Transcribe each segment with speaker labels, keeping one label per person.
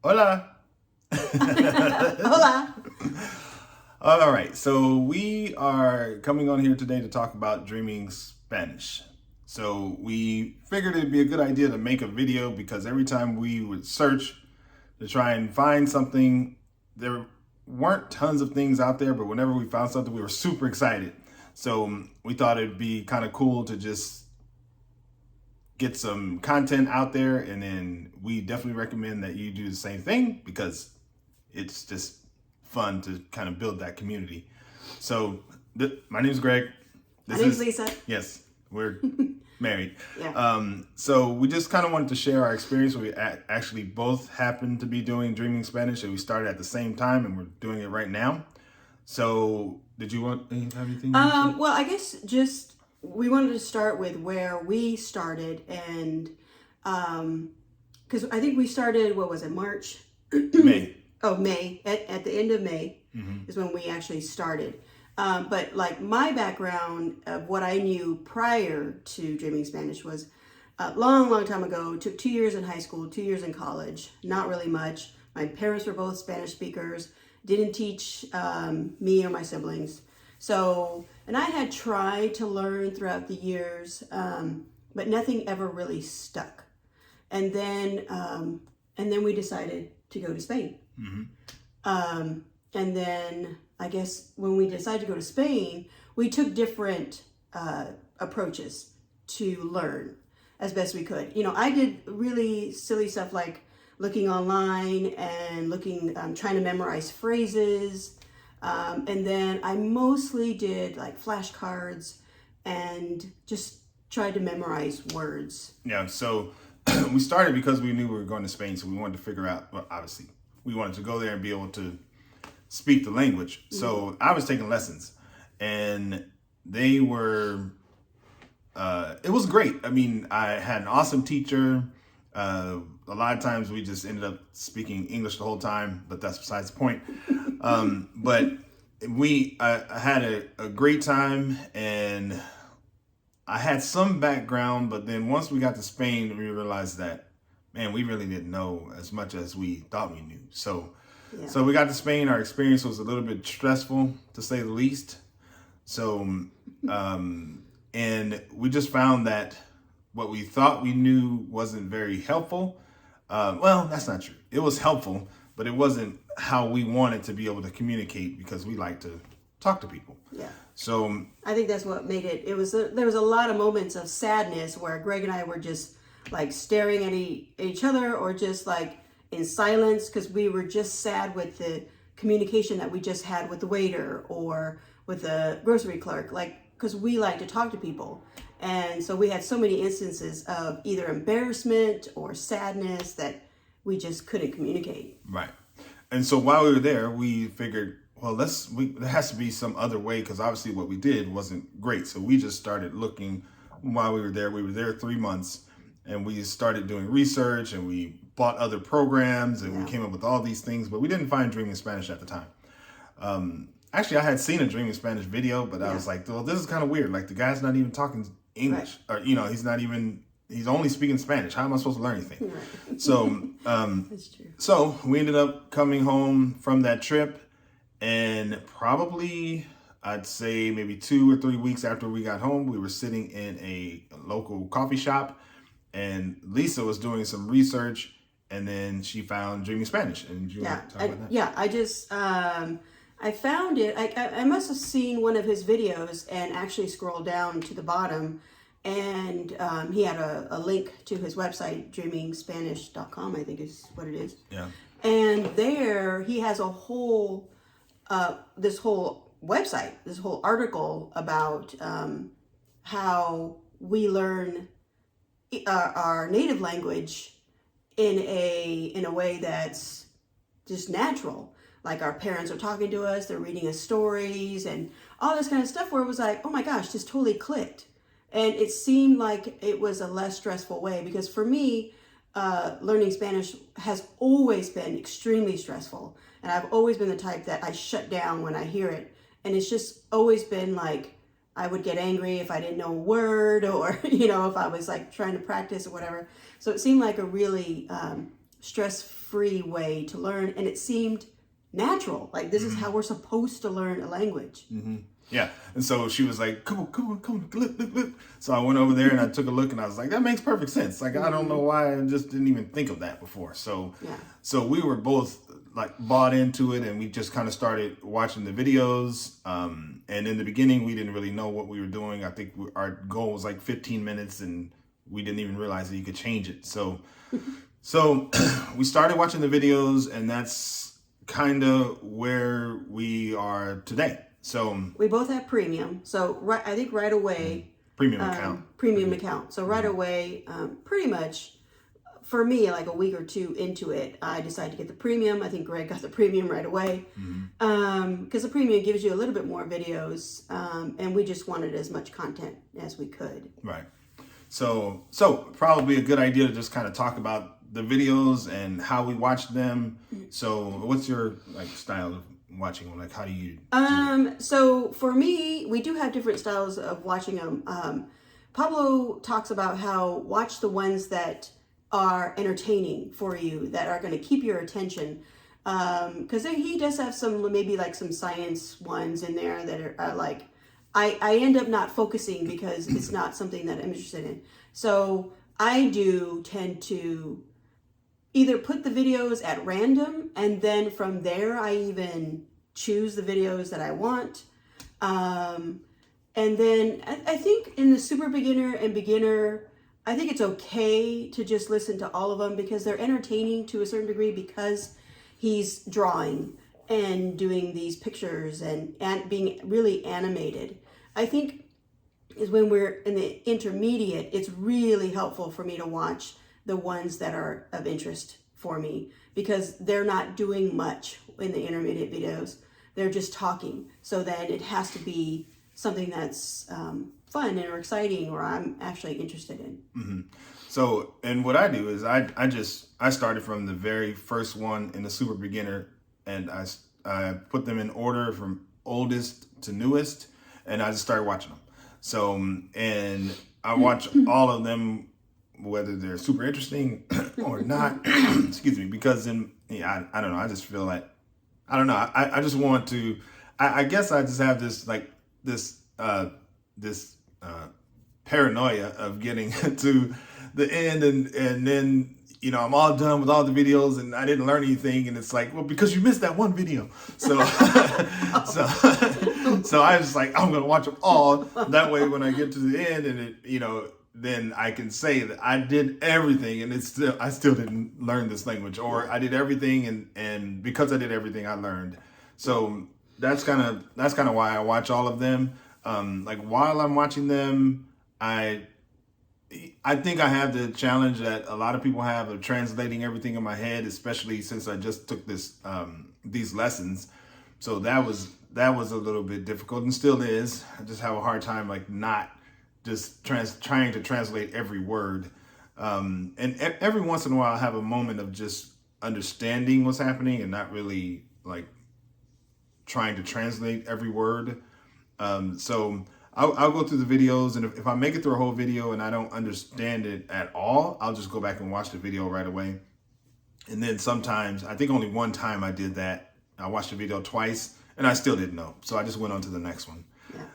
Speaker 1: Hola.
Speaker 2: Hola.
Speaker 1: All right, so we are coming on here today to talk about dreaming Spanish. So we figured it'd be a good idea to make a video because every time we would search to try and find something, there weren't tons of things out there, but whenever we found something, we were super excited. So we thought it'd be kind of cool to just get some content out there, and then we definitely recommend that you do the same thing because it's just fun to kind of build that community. So my name is Greg.
Speaker 2: My name's Lisa.
Speaker 1: Yes, we're married.
Speaker 2: Yeah.
Speaker 1: So we just kind of wanted to share our experience. We actually both happen to be doing Dreaming Spanish, and we started at the same time, and we're doing it right now. So did you have anything?
Speaker 2: Well, I guess just we wanted to start with where we started, and because I think we started, what was it, March?
Speaker 1: May.
Speaker 2: Oh, May. At the end of May is when we actually started. But like my background of what I knew prior to Dreaming Spanish was a long time ago. Took 2 years in high school, 2 years in college. Not really much. My parents were both Spanish speakers. Didn't teach me or my siblings. So, and I had tried to learn throughout the years, but nothing ever really stuck. And then we decided to go to Spain. And then I guess when we decided to go to Spain, we took different approaches to learn as best we could. You know, I did really silly stuff like looking online and trying to memorize phrases. And then I mostly did like flashcards and just tried to memorize words.
Speaker 1: Yeah, so we started because we knew we were going to Spain, so we wanted to figure out, well, obviously, we wanted to go there and be able to speak the language. So I was taking lessons, and they were, it was great. I mean, I had an awesome teacher. A lot of times we just ended up speaking English the whole time, but that's besides the point. But I had a great time, and I had some background, but then once we got to Spain, we realized that, man, we really didn't know as much as we thought we knew. So we got to Spain. Our experience was a little bit stressful, to say the least. So, and we just found that what we thought we knew wasn't very helpful. Well, that's not true. It was helpful, but it wasn't how we wanted to be able to communicate because we like to talk to people.
Speaker 2: Yeah.
Speaker 1: So
Speaker 2: I think that's what made it. There was a lot of moments of sadness where Greg and I were just like staring at each other, or just like in silence, because we were just sad with the communication that we just had with the waiter or with the grocery clerk, like, because we like to talk to people. And so we had so many instances of either embarrassment or sadness that we just couldn't communicate.
Speaker 1: Right. And so while we were there, we figured, well, there has to be some other way, because obviously what we did wasn't great. So we just started looking while we were there. We were there 3 months, and we started doing research, and we bought other programs, and we came up with all these things, but we didn't find Dreaming Spanish at the time. Actually, I had seen a Dreaming Spanish video, but I was like, well, this is kind of weird. Like, the guy's not even talking English, or, you know, he's only speaking Spanish. How am I supposed to learn anything? Right. So,
Speaker 2: That's true.
Speaker 1: So we ended up coming home from that trip, and probably I'd say maybe 2 or 3 weeks after we got home, we were sitting in a local coffee shop, and Lisa was doing some research, and then she found Dreaming Spanish. And you want to talk about that?
Speaker 2: Yeah, I just I found it. I must have seen one of his videos and actually scrolled down to the bottom, and he had a link to his website, dreamingspanish.com, I think is what it is.
Speaker 1: Yeah.
Speaker 2: And there he has a whole this whole website, this whole article about how we learn our native language in a way that's just natural. Like our parents are talking to us, they're reading us stories and all this kind of stuff, where it was like, oh my gosh, this totally clicked. And it seemed like it was a less stressful way, because for me, learning Spanish has always been extremely stressful. And I've always been the type that I shut down when I hear it. And it's just always been like, I would get angry if I didn't know a word, or, if I was like trying to practice or whatever. So it seemed like a really stress-free way to learn, and it seemed natural. Like this is how we're supposed to learn a language.
Speaker 1: Yeah. And so she was like, come on, look. So I went over there and I took a look and I was like, that makes perfect sense. Like, I don't know why I just didn't even think of that before. So, so we were both like bought into it, and we just kind of started watching the videos. And in the beginning, we didn't really know what we were doing. I think our goal was like 15 minutes, and we didn't even realize that you could change it. So we started watching the videos, and that's kind of where we are today. So
Speaker 2: we both have premium. So I think right away,
Speaker 1: premium account.
Speaker 2: So right away, pretty much for me, like a week or two into it, I decided to get the premium. I think Greg got the premium right away, because the premium gives you a little bit more videos, and we just wanted as much content as we could.
Speaker 1: Right. So probably a good idea to just kind of talk about the videos and how we watch them. So what's your like style of watching them? Like, how do you
Speaker 2: so for me, we do have different styles of watching them. Pablo talks about how watch the ones that are entertaining for you, that are going to keep your attention, because he does have some, maybe like some science ones in there that are like I end up not focusing because it's not something that I'm interested in. So I do tend to either put the videos at random, and then from there I even choose the videos that I want. And then I think in the super beginner and beginner, I think it's okay to just listen to all of them because they're entertaining to a certain degree, because he's drawing and doing these pictures and being really animated. I think is when we're in the intermediate, it's really helpful for me to watch the ones that are of interest for me, because they're not doing much in the intermediate videos. They're just talking. So then it has to be something that's fun or exciting, or I'm actually interested in.
Speaker 1: So, and what I do is I started from the very first one in the super beginner, and I put them in order from oldest to newest, and I just started watching them. So, and I watch all of them, whether they're super interesting or not, excuse me, because I don't know, I just feel like, I don't know, I just want to, I guess I just have this, like, this paranoia of getting to the end, and then, you know, I'm all done with all the videos and I didn't learn anything, and it's like, well, because you missed that one video. So so I was like, I'm gonna watch them all. That way when I get to the end, and it, you know, then I can say that I did everything, and I still didn't learn this language, or I did everything, and because I did everything, I learned. So that's kind of why I watch all of them. Like while I'm watching them, I think I have the challenge that a lot of people have of translating everything in my head, especially since I just took these lessons. So that was a little bit difficult, and still is. I just have a hard time like not just trying to translate every word. And every once in a while I have a moment of just understanding what's happening and not really like trying to translate every word. So I'll go through the videos, and if I make it through a whole video and I don't understand it at all, I'll just go back and watch the video right away. And then sometimes, I think only one time I did that, I watched the video twice and I still didn't know. So I just went on to the next one. Yeah.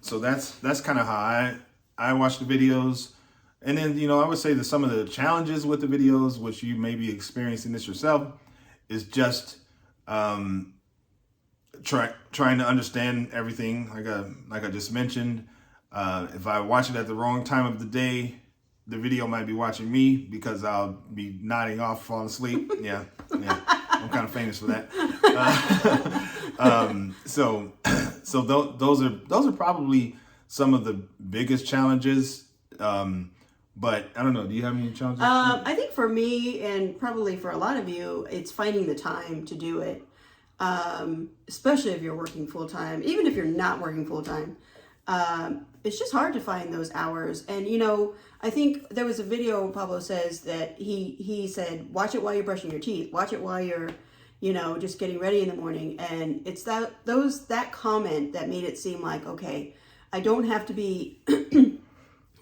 Speaker 1: So that's kind of how I watch the videos. And then, you know, I would say that some of the challenges with the videos, which you may be experiencing this yourself, is just trying to understand everything, like I just mentioned. If I watch it at the wrong time of the day, the video might be watching me because I'll be nodding off, falling asleep. Yeah, I'm kind of famous for that. So those are probably some of the biggest challenges. But I don't know. Do you have any challenges?
Speaker 2: I think for me, and probably for a lot of you, it's finding the time to do it. Especially if you're working full time, even if you're not working full time, it's just hard to find those hours. And, you know, I think there was a video Pablo says that he said, watch it while you're brushing your teeth, watch it while you're, you know, just getting ready in the morning. And it's that comment that made it seem like, okay, I don't have to be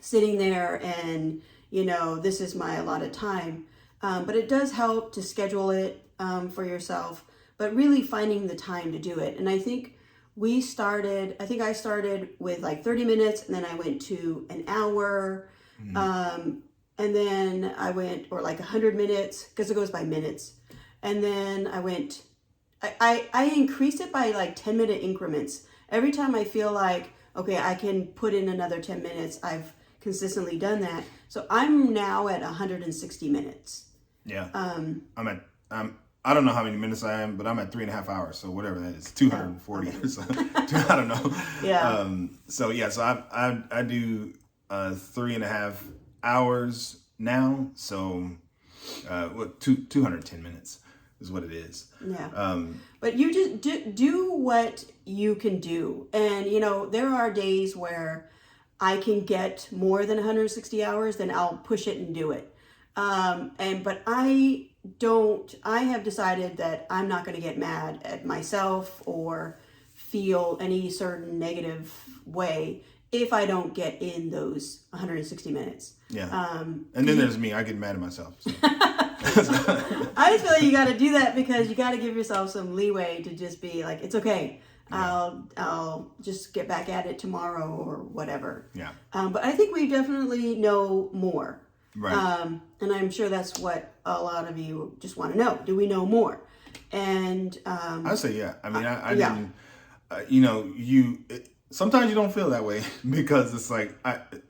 Speaker 2: sitting there and, you know, this is my allotted time. But it does help to schedule it for yourself, but really finding the time to do it. And I think I started with like 30 minutes, and then I went to an hour. And then I went, or like 100 minutes, because it goes by minutes. And then I increased it by like 10-minute increments. Every time I feel like, okay, I can put in another 10 minutes, I've consistently done that. So I'm now at 160 minutes.
Speaker 1: Yeah. I don't know how many minutes I am, but I'm at 3.5 hours. So whatever that is, 240 or something. I don't know.
Speaker 2: Yeah.
Speaker 1: So I do 3.5 hours now. So 210 minutes is what it is.
Speaker 2: Yeah. But you just do what you can do. And, there are days where I can get more than 160 hours, then I'll push it and do it. But I have decided that I'm not going to get mad at myself or feel any certain negative way if I don't get in those 160 minutes.
Speaker 1: Yeah. And then there's me. I get mad at myself. So.
Speaker 2: I just feel like you got to do that because you got to give yourself some leeway to just be like, it's okay. Yeah. I'll just get back at it tomorrow or whatever.
Speaker 1: Yeah.
Speaker 2: But I think we definitely know more.
Speaker 1: Right.
Speaker 2: And I'm sure that's what a lot of you just want to know. Do we know more? And
Speaker 1: I'd say yeah. I mean, I
Speaker 2: yeah.
Speaker 1: didn't. Sometimes you don't feel that way because it's like,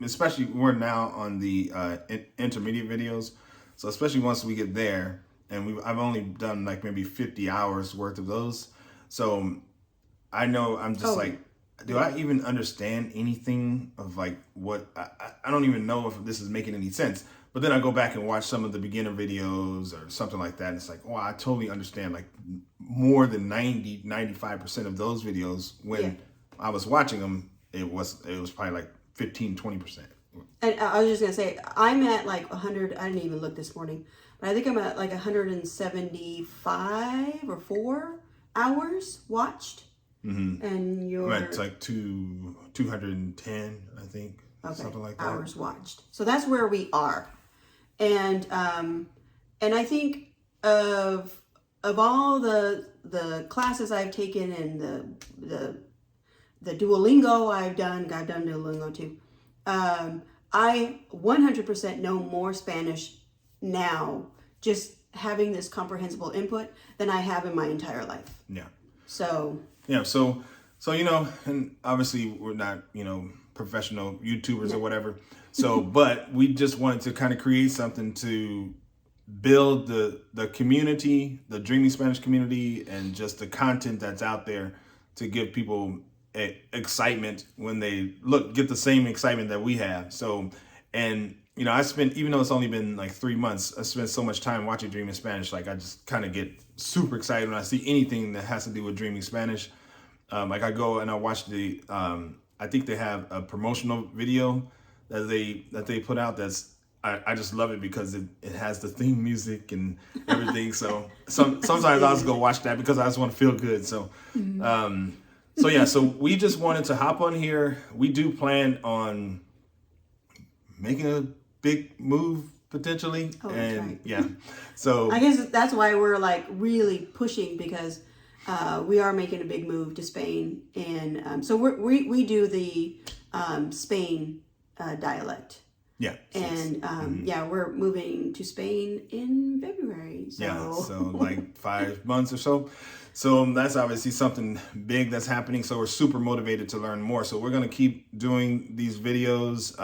Speaker 1: especially we're now on the intermediate videos. So especially once we get there, and I've only done like maybe 50 hours worth of those. So I know I'm just do I even understand anything of like what, I don't even know if this is making any sense. But then I go back and watch some of the beginner videos or something like that. And it's like, oh, I totally understand like more than 95% of those videos when I was watching them, it was probably like 15-20%.
Speaker 2: And I was just going to say, I'm at like 100, I didn't even look this morning, but I think I'm at like 175 or 4 hours watched. Mm-hmm. And you're...
Speaker 1: It's like 210, I think, something like that.
Speaker 2: Hours watched. So that's where we are. And I think of all the classes I've taken and the Duolingo I've done Duolingo too. I 100% know more Spanish now just having this comprehensible input than I have in my entire life.
Speaker 1: Yeah.
Speaker 2: So
Speaker 1: and obviously we're not, professional YouTubers or whatever. So, but we just wanted to kind of create something to build the community, the Dreaming Spanish community, and just the content that's out there to give people excitement when they get the same excitement that we have. So, and I spent, even though it's only been like 3 months, I spent so much time watching Dreaming Spanish. Like I just kind of get super excited when I see anything that has to do with Dreaming Spanish. Like I go and I watch I think they have a promotional video that they put out. I just love it because it has the theme music and everything. So sometimes I'll just go watch that because I just want to feel good. So, so we just wanted to hop on here. We do plan on making a big move potentially.
Speaker 2: Oh,
Speaker 1: and
Speaker 2: right.
Speaker 1: Yeah, so
Speaker 2: I guess that's why we're like really pushing because we are making a big move to Spain. And so we do the Spain dialect.
Speaker 1: Yeah.
Speaker 2: And we're moving to Spain in February. So.
Speaker 1: Yeah, so like 5 months or so. So that's obviously something big that's happening. So we're super motivated to learn more. So we're going to keep doing these videos.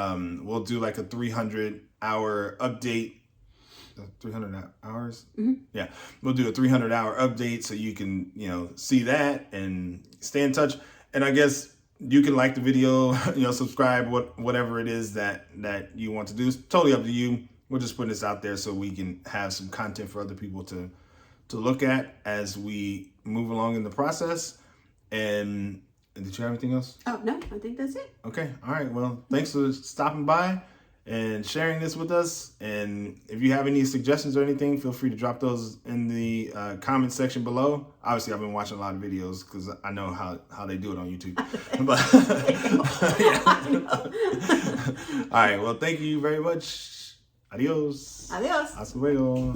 Speaker 1: We'll do like a 300-hour update. 300 hours? Mm-hmm. Yeah, we'll do a 300-hour update so you can, see that and stay in touch. And I guess you can like the video, subscribe, whatever it is that you want to do. It's totally up to you. We're just putting this out there so we can have some content for other people to look at as we move along in the process. And did you have anything else?
Speaker 2: Oh, no, I think that's it.
Speaker 1: Okay. All right. Well, thanks for stopping by and sharing this with us. And if you have any suggestions or anything, feel free to drop those in the comment section below. Obviously, I've been watching a lot of videos because I know how they do it on YouTube. But all right. Well, thank you very much. Adios.
Speaker 2: Adios.
Speaker 1: Hasta luego.